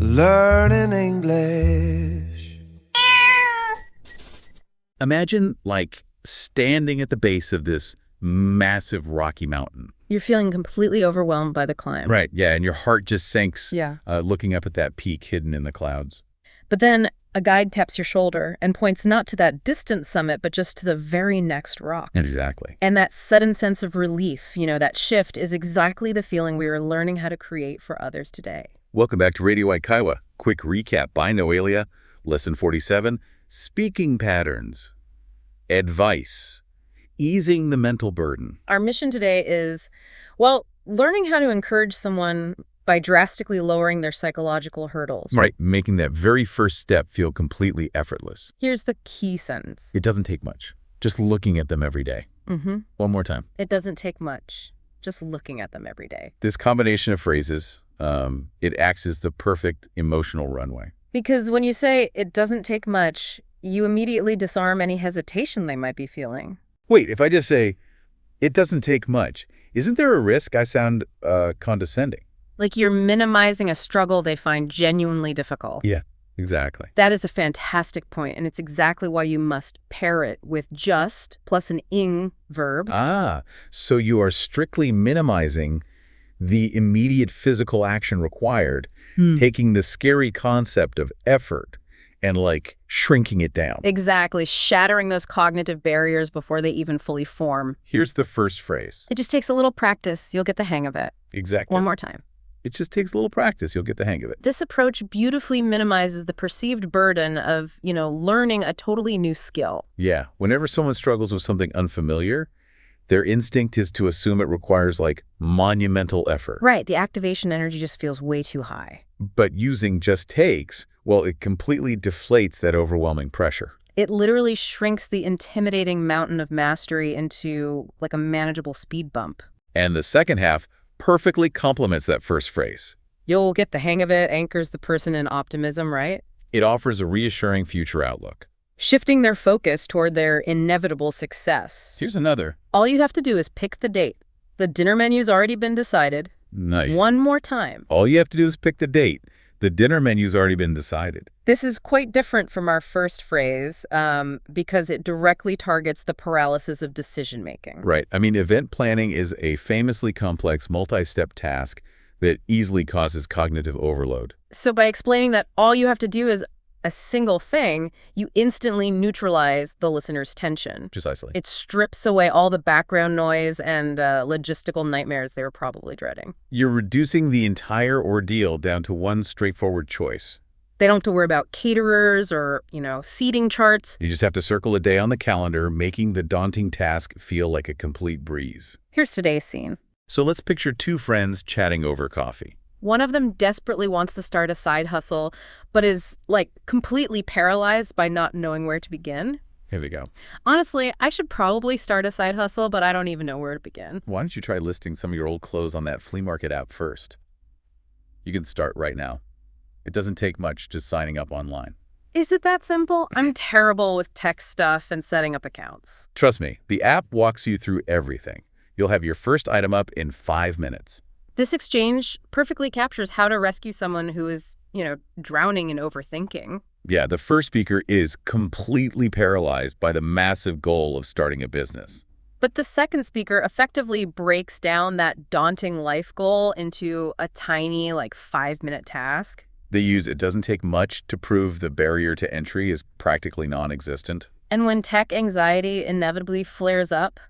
Learning English. Imagine, standing at the base of this massive rocky mountain. You're feeling completely overwhelmed by the climb. Right, yeah, and your heart just sinks Yeah. Looking up at that peak hidden in the clouds. But then a guide taps your shoulder and points not to that distant summit, but just to the very next rock. Exactly. And that sudden sense of relief, that shift is exactly the feeling we are learning how to create for others today. Welcome back to Radio英会話. Quick recap by Noelia. Lesson 47, Speaking Patterns. Advice. Easing the mental burden. Our mission today is, learning how to encourage someone by drastically lowering their psychological hurdles. Right, making that very first step feel completely effortless. Here's the key sentence. It doesn't take much. Just looking at them every day. One more time. It doesn't take much. Just looking at them every day. This combination of phrases, it acts as the perfect emotional runway. Because when you say it doesn't take much, you immediately disarm any hesitation they might be feeling. Wait, if I just say, it doesn't take much, isn't there a risk I sound condescending? Like you're minimizing a struggle they find genuinely difficult. Yeah, exactly. That is a fantastic point, and it's exactly why you must pair it with just plus an ing verb. Ah, so you are strictly minimizing the immediate physical action required, taking the scary concept of effort and shrinking it down. Exactly, shattering those cognitive barriers before they even fully form. Here's the first phrase. It just takes a little practice. You'll get the hang of it. Exactly. One more time. It just takes a little practice. You'll get the hang of it. This approach beautifully minimizes the perceived burden of, learning a totally new skill. Yeah. Whenever someone struggles with something unfamiliar, their instinct is to assume it requires monumental effort. Right. The activation energy just feels way too high. But using just takes, it completely deflates that overwhelming pressure. It literally shrinks the intimidating mountain of mastery into a manageable speed bump. And the second half perfectly complements that first phrase. You'll get the hang of it anchors the person in optimism, right? It offers a reassuring future outlook. Shifting their focus toward their inevitable success. Here's another. All you have to do is pick the date. The dinner menu's already been decided. Nice. One more time. All you have to do is pick the date. The dinner menu's already been decided. This is quite different from our first phrase because it directly targets the paralysis of decision-making. Right. Event planning is a famously complex multi-step task that easily causes cognitive overload. So by explaining that all you have to do is a single thing, you instantly neutralize the listener's tension. Precisely. It strips away all the background noise and logistical nightmares they were probably dreading. You're reducing the entire ordeal down to one straightforward choice. They don't have to worry about caterers or, seating charts. You just have to circle a day on the calendar, making the daunting task feel like a complete breeze. Here's today's scene. So let's picture two friends chatting over coffee. One of them desperately wants to start a side hustle, but is, completely paralyzed by not knowing where to begin. Here we go. Honestly, I should probably start a side hustle, but I don't even know where to begin. Why don't you try listing some of your old clothes on that flea market app first? You can start right now. It doesn't take much, just signing up online. Is it that simple? I'm terrible with tech stuff and setting up accounts. Trust me, the app walks you through everything. You'll have your first item up in 5 minutes. This exchange perfectly captures how to rescue someone who is, drowning in overthinking. Yeah, the first speaker is completely paralyzed by the massive goal of starting a business. But the second speaker effectively breaks down that daunting life goal into a tiny, 5-minute task. They use it doesn't take much to prove the barrier to entry is practically non-existent. And when tech anxiety inevitably flares up,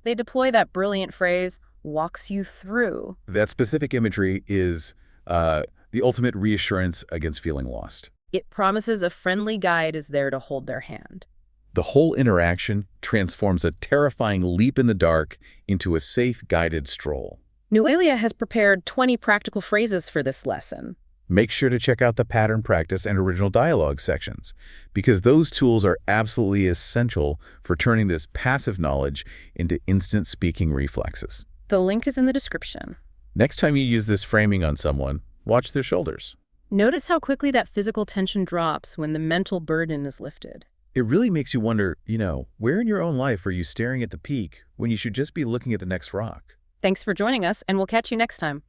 they deploy that brilliant phrase, walks you through. That specific imagery is the ultimate reassurance against feeling lost. It promises a friendly guide is there to hold their hand. The whole interaction transforms a terrifying leap in the dark into a safe, guided stroll. Noelia has prepared 20 practical phrases for this lesson. Make sure to check out the pattern practice and original dialogue sections, because those tools are absolutely essential for turning this passive knowledge into instant speaking reflexes. The link is in the description. Next time you use this framing on someone, watch their shoulders. Notice how quickly that physical tension drops when the mental burden is lifted. It really makes you wonder, where in your own life are you staring at the peak when you should just be looking at the next rock? Thanks for joining us, and we'll catch you next time.